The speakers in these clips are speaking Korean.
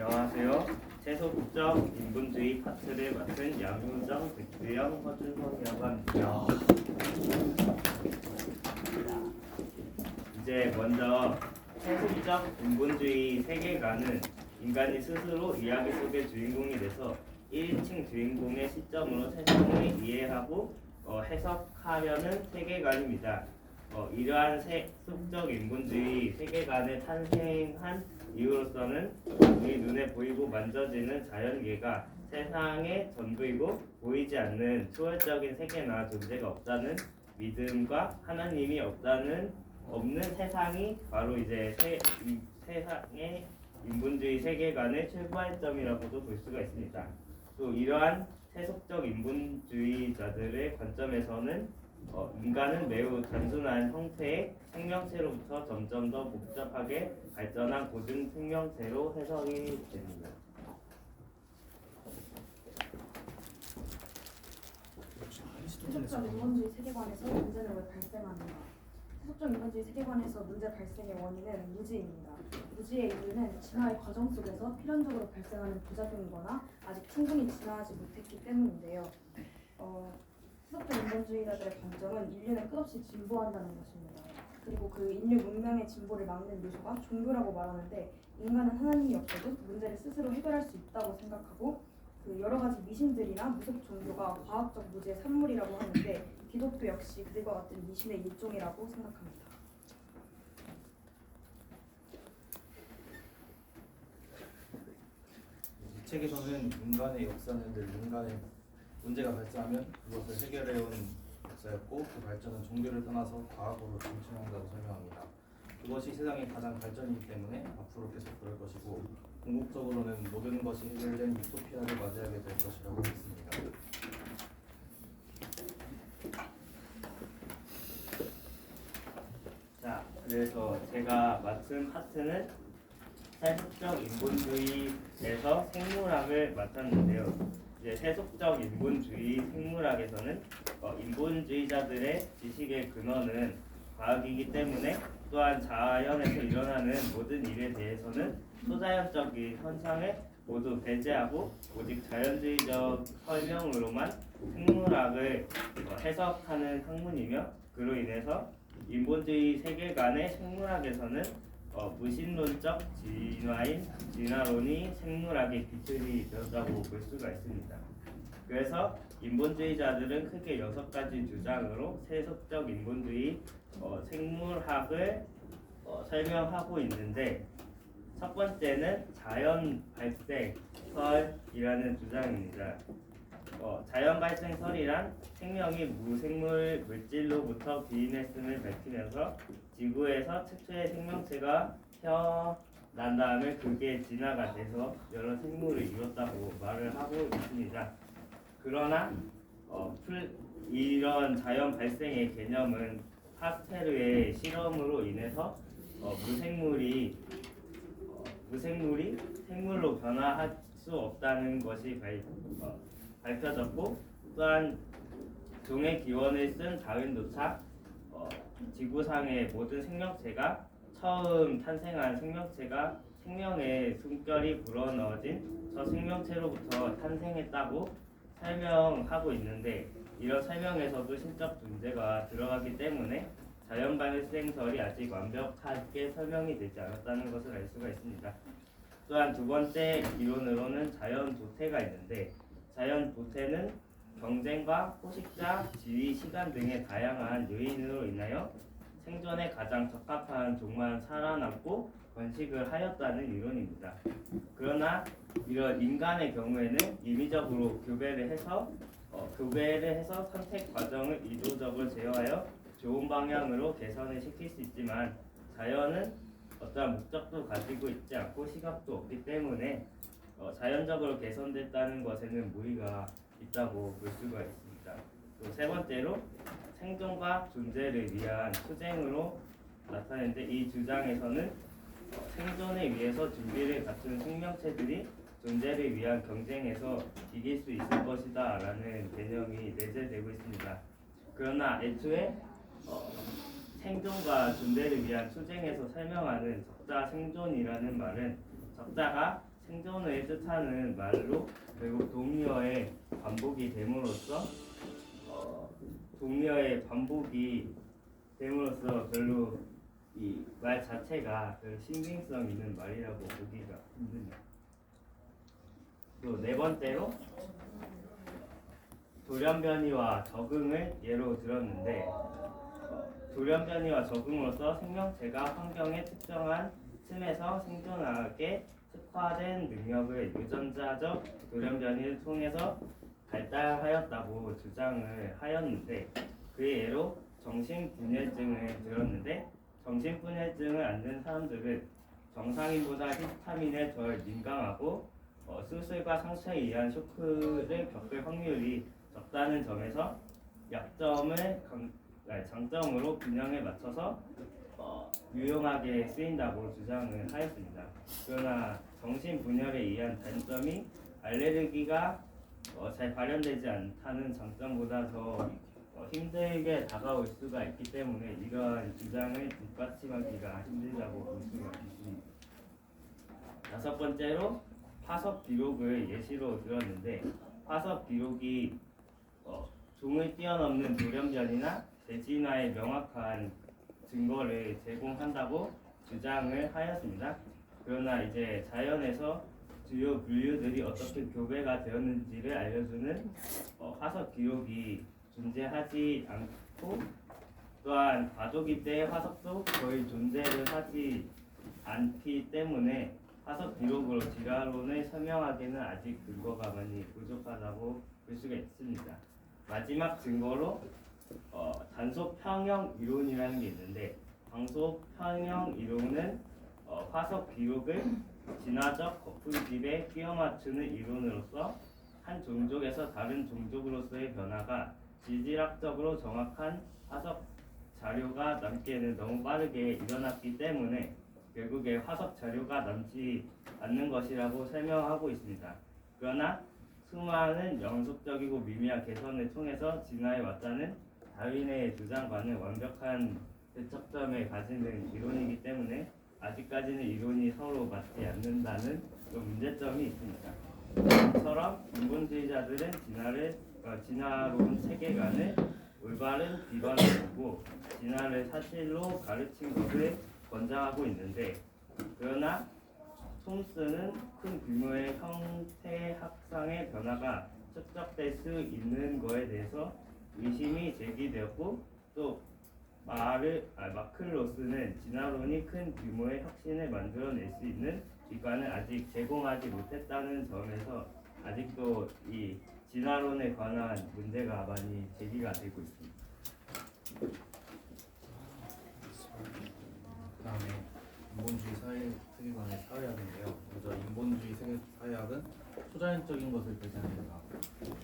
안녕하세요. 채소국적 인본주의 파트를 맡은 양효정, 백두영, 허준성이라고 합니다. 이제 먼저 채소적 인본주의 세계관은 인간이 스스로 이야기 속의 주인공이 돼서 1인칭 주인공의 시점으로 세상을 이해하고 해석하려는 세계관입니다. 이러한 세속적 인본주의 세계관을 탄생한 이유로서는 우리 눈에 보이고 만져지는 자연계가 세상의 전부이고 보이지 않는 초월적인 세계나 존재가 없다는 믿음과 하나님이 없는 세상이 바로 이제 세상의 인본주의 세계관의 출발점이라고도 볼 수가 있습니다. 또 이러한 세속적 인본주의자들의 관점에서는 인간은 매우 단순한 형태의 생명체로부터 점점 더 복잡하게 발전한 고등 생명체로 해석이 됩니다. 세속적 인본주의 세계관에서 문제는 왜 발생하는가? 세속적 인본주의 세계관에서 문제 발생의 원인은 무지입니다. 무지의 이유는 진화의 과정 속에서 필연적으로 발생하는 부작용이거나 아직 충분히 진화하지 못했기 때문인데요. 세속적 인본주의자들의 관점은 인류는 끝없이 진보한다는 것입니다. 그리고 그 인류 문명의 진보를 막는 요소가 종교라고 말하는데 인간은 하나님이 없어도 문제를 스스로 해결할 수 있다고 생각하고 그 여러 가지 미신들이나 무속 종교가 과학적 무지의 산물이라고 하는데 기독교 역시 그들과 같은 미신의 일종이라고 생각합니다. 이 책에서는 인간의 역사는 늘 인간의 문제가 발생하면 그것을 해결해온 역사였고 그 발전은 종교를 떠나서 과학으로 진출한다고 설명합니다. 그것이 세상의 가장 발전이기 때문에 앞으로 계속 그럴 것이고 궁극적으로는 모든 것이 해결된 유토피아를 맞이하게 될 것이라고 믿습니다. 자, 그래서 제가 맡은 파트는 세속적 인본주의에서 생물학을 맡았는데요. 이제 세속적 인본주의 생물학에서는 인본주의자들의 지식의 근원은 과학이기 때문에 또한 자연에서 일어나는 모든 일에 대해서는 초자연적인 현상을 모두 배제하고 오직 자연주의적 설명으로만 생물학을 해석하는 학문이며 그로 인해서 인본주의 세계관의 생물학에서는 무신론적 진화론이 생물학의 기틀이 되었다고 볼 수가 있습니다. 그래서 인본주의자들은 크게 6가지 주장으로 세속적 인본주의 생물학을 설명하고 있는데 첫 번째는 자연 발생설이라는 주장입니다. 자연 발생설이란 생명이 무생물 물질로부터 비인했음을 밝히면서 지구에서 최초의 생명체가 태어난 다음에 그게 진화가 돼서 여러 생물을 이뤘다고 말을 하고 있습니다. 그러나 이런 자연 발생의 개념은 파스테르의 실험으로 인해서 무생물이 생물로 변화할 수 없다는 것이 밝혀졌고 또한 종의 기원을 쓴 다윈조차 지구상의 모든 생명체가 처음 탄생한 생명체가 생명의 숨결이 불어넣어진 저 생명체로부터 탄생했다고 설명하고 있는데 이런 설명에서도 신적 존재가 들어가기 때문에 자연 발생설이 아직 완벽하게 설명이 되지 않았다는 것을 알 수가 있습니다. 또한 두 번째 이론으로는 자연 도태가 있는데 자연 도태는 경쟁과 포식자, 지위, 시간 등의 다양한 요인으로 인하여 생존에 가장 적합한 종만 살아남고 번식을 하였다는 이론입니다. 그러나 이런 인간의 경우에는 임의적으로 교배를 해서 선택 과정을 의도적으로 제어하여 좋은 방향으로 개선을 시킬 수 있지만 자연은 어떠한 목적도 가지고 있지 않고 시각도 없기 때문에 자연적으로 개선됐다는 것에는 무리가 있다고 볼 수가 있습니다. 또 세 번째로 생존과 존재를 위한 투쟁으로 나타내는데 이 주장에서는 생존을 위해서 준비를 갖춘 생명체들이 존재를 위한 경쟁에서 이길 수 있을 것이다 라는 개념이 내재되고 있습니다. 그러나 애초에 생존과 존재를 위한 투쟁에서 설명하는 적자 생존이라는 말은 적자가 생존을 뜻하는 말로 결국 동의어의 반복이 됨으로써 동의어의 반복이 됨으로써 별로 이 말 자체가 별 신빙성 있는 말이라고 보기가 힘듭니다. 또 네 번째로 돌연변이와 적응을 예로 들었는데 돌연변이와 적응으로서 생명체가 환경의 특정한 틈에서 생존하게 특화된 능력을 유전자적 돌연변이를 통해서 발달하였다고 주장을 하였는데 그의 예로 정신분열증을 들었는데 정신분열증을 앓는 사람들은 정상인보다 히스타민에 덜 민감하고 수술과 상처에 의한 쇼크를 겪을 확률이 적다는 점에서 약점을 장점으로 균형에 맞춰서 유용하게 쓰인다고 주장을 하였습니다. 그러나 정신분열에 의한 단점이 알레르기가 잘 발현되지 않다는 장점보다 더 힘들게 다가올 수가 있기 때문에 이러한 주장을 뒷받침하기가 힘들다고 볼 수가 있습니다. 다섯 번째로 화석 기록을 예시로 들었는데 화석 기록이 종을 뛰어넘는 돌연변이나 재진화의 명확한 증거를 제공한다고 주장을 하였습니다. 그러나 이제 자연에서 주요 분류들이 어떻게 교배가 되었는지를 알려주는 화석 기록이 존재하지 않고 또한 과도기 때의 화석도 거의 존재를 하지 않기 때문에 화석 기록으로 진화론을 설명하기는 아직 근거가 많이 부족하다고 볼 수가 있습니다. 마지막 증거로 단속 평형 이론이라는 게 있는데 단속 평형 이론은 화석 기록을 진화적 거품집에 끼워 맞추는 이론으로서 한 종족에서 다른 종족으로서의 변화가 지질학적으로 정확한 화석 자료가 남기에는 너무 빠르게 일어났기 때문에 결국에 화석 자료가 남지 않는 것이라고 설명하고 있습니다. 그러나 수많은 영속적이고 미미한 개선을 통해서 진화해 왔다는 다윈의 주장과는 완벽한 대척점을 가지는 이론이기 때문에 아직까지는 이론이 서로 맞지 않는다는 문제점이 있습니다. 이처럼 인본주의자들은 진화론 세계관을 올바른 비관으로 진화를 사실로 가르친 것을 권장하고 있는데 그러나 톰슨은 큰 규모의 형태 합상의 변화가 축적될 수 있는 것에 대해서 의심이 제기되었고 또 마클로스는 진화론이 큰 규모의 혁신을 만들어낼 수 있는 기관을 아직 제공하지 못했다는 점에서 아직도 이 진화론에 관한 문제가 많이 제기가 되고 있습니다. 그다음에 인본주의 세계관의 사회학인데요. 먼저 인본주의 사회학은 초자연적인 것을 배제합니다.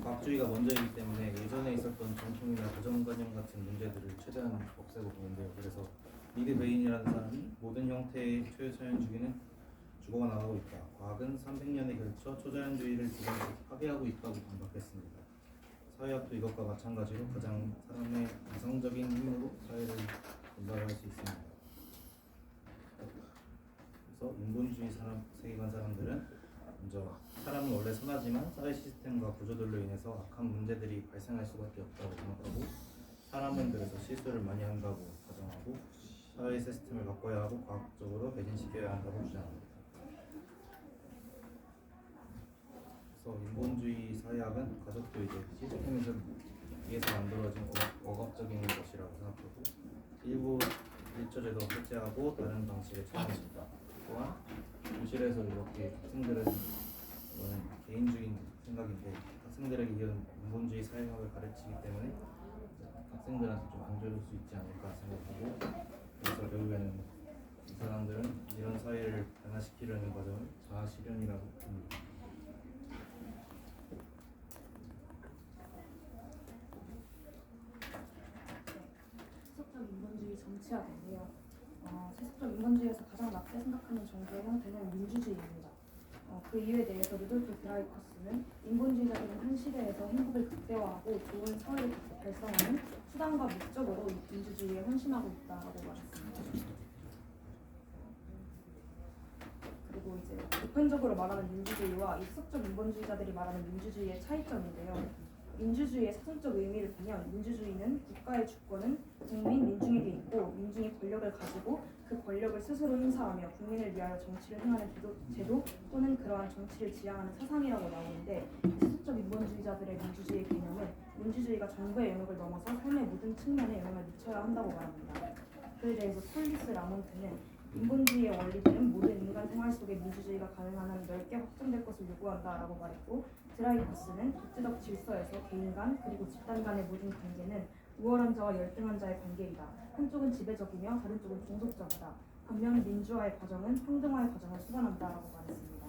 과학주의가 먼저이기 때문에 예전에 있었던 전통이나 고정관념 같은 문제들을 최대한 없애고 보는데요. 그래서 리드 베인이라는 사람이 모든 형태의 초자연주의는 죽어가 나가고 있다. 과학은 300년에 걸쳐 초자연주의를 조금씩 파괴하고 있다고 반박했습니다. 사회학도 이것과 마찬가지로 가장 사람의 이성적인 힘으로 사회를 분석할 수 있습니다. 그래서 인본주의 세계관 사람들은 먼저 사람은 원래 선하지만 사회 시스템과 구조들로 인해서 악한 문제들이 발생할 수밖에 없다고 생각하고 사람은 그래서 실수를 많이 한다고 가정하고 사회 시스템을 바꿔야 하고 과학적으로 배신시켜야 한다고 주장합니다. 그래서 인본주의 사회학은 가족도 이제 시스템에서 위에서 만들어진 억압적인 것이라고 생각하고 일부 일처제도 해제하고 다른 방식을 찾습니다. 또한 교실에서 이렇게 학생들은 이거는 개인주의 생각인데 학생들에게 이런 인본주의 사회학을 가르치기 때문에 학생들한테 좀 안 좋을 수 있지 않을까 생각하고 그래서 결국에는 이 사람들은 이런 사회를 변화시키려는 과정을 자아실현이라고 합니다. 세속적 인본주의 정치학인데요. 세속적 인본주의에서 가장 낮게 생각하는 정부의 형태는 민주주의입니다. 그 이유에 대해서 루돌프 드라이커스는 인본주의자들은 한 시대에서 행복을 극대화하고 좋은 사회를 달성하는 수단과 목적으로 민주주의에 헌신하고 있다고 말했습니다. 그리고 이제 보편적으로 말하는 민주주의와 입석적 인본주의자들이 말하는 민주주의의 차이점인데요. 민주주의의 사전적 의미를 보면 민주주의는 국가의 주권은 국민 민중에게 있고 민중이 권력을 가지고 그 권력을 스스로 행사하며 국민을 위하여 정치를 행하는 제도 또는 그러한 정치를 지향하는 사상이라고 나오는데, 세속적 인본주의자들의 민주주의 개념은 민주주의가 정부의 영역을 넘어서 삶의 모든 측면에 영향을 미쳐야 한다고 말합니다. 그에 대해서 톨리스 라몬트는 인본주의의 원리들은 모든 인간 생활 속에 민주주의가 가능한 한 넓게 확장될 것을 요구한다라고 말했고, 드라이퍼스는 국제적 질서에서 개인 간 그리고 집단 간의 모든 관계는 우월한 자와 열등한 자의 관계이다. 한쪽은 지배적이며 다른 쪽은 종속적이다. 반면 민주화의 과정은 평등화의 과정을 수반한다라고 말했습니다.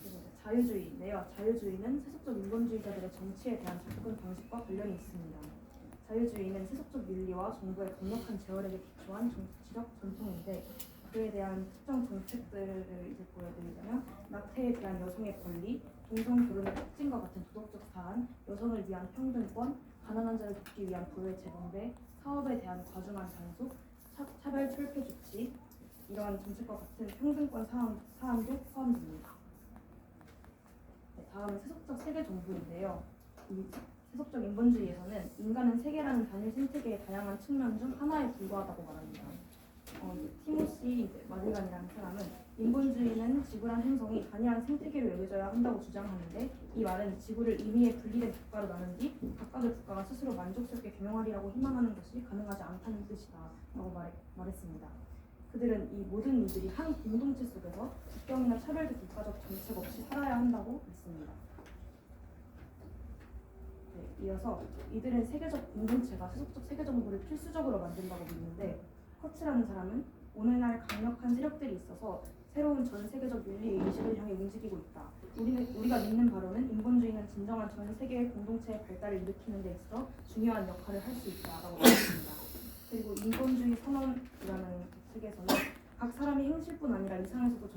그리고 자유주의, 내와 자유주의는 세속적 인본주의자들의 정치에 대한 접근 방식과 관련이 있습니다. 자유주의는 세속적 윤리와 정부의 강력한 제어력에 기초한 정치적 전통인데, 그에 대한 특정 정책들을 이제 보여드리자면 낙태에 대한 여성의 권리, 동성 결혼의 촉진과 같은 도덕적 사안, 여성을 위한 평등권, 가난한 자를 돕기 위한 부의 재분배, 사업에 대한 과중한 단속, 차별 철폐 조치, 이러한 정책과 같은 평등권 사안도 포함됩니다. 네, 다음은 세속적 세계 정부인데요. 이 세속적 인본주의에서는 인간은 세계라는 단일 생태계의 다양한 측면 중 하나에 불과하다고 말합니다. 티모시 마딜간이라는 사람은 인본주의는 지구란 행성이 단일한 생태계로 여겨져야 한다고 주장하는데, 이 말은 지구를 임의의 분리된 국가로 나눈 뒤 각각의 국가가 스스로 만족스럽게 경영하리라고 희망하는 것이 가능하지 않다는 뜻이다라고 말했습니다. 그들은 이 모든 이들이 한 공동체 속에서 국경이나 차별적 국가적 정책 없이 살아야 한다고 했습니다. 네, 이어서 이들은 세계적 공동체가 세속적 세계 정부를 필수적으로 만든다고 믿는데, 커츠라는 사람은 오늘날 강력한 세력들이 있어서 새로운 전 세계적 윤리 의식을 향해 움직이고 있다. 우리가 믿는 바로는 인본주의는 진정한 전 세계의 공동체의 발달을 일으키는 데 있어 중요한 역할을 할 수 있다라고 말했습니다. 그리고 인본주의 선언이라는 책에서는 각 사람이 행실뿐 아니라 이상에서도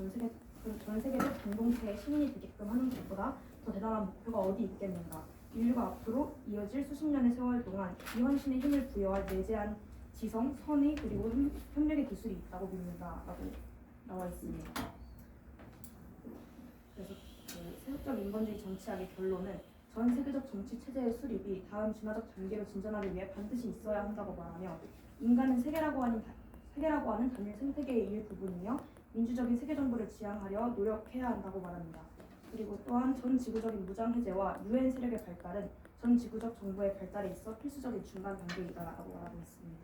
전 세계적 공동체의 시민이 되게끔 하는 것보다 더 대단한 목표가 어디 있겠는가. 인류가 앞으로 이어질 수십 년의 세월 동안 이 헌신의 힘을 부여할 내재한 지성, 선의 그리고 협력의 기술이 있다고 믿는다라고 나와 있습니다. 그래서 세속적 인본주의 정치학의 결론은 전 세계적 정치 체제의 수립이 다음 진화적 단계로 진전하기 위해 반드시 있어야 한다고 말하며, 인간은 세계라고 하는 단일 생태계의 일부분이며 민주적인 세계 정부를 지향하려 노력해야 한다고 말합니다. 그리고 또한 전 지구적인 무장 해제와 유엔 세력의 발달은 전 지구적 정부의 발달에 있어 필수적인 중간 단계이다라고 말하고 있습니다.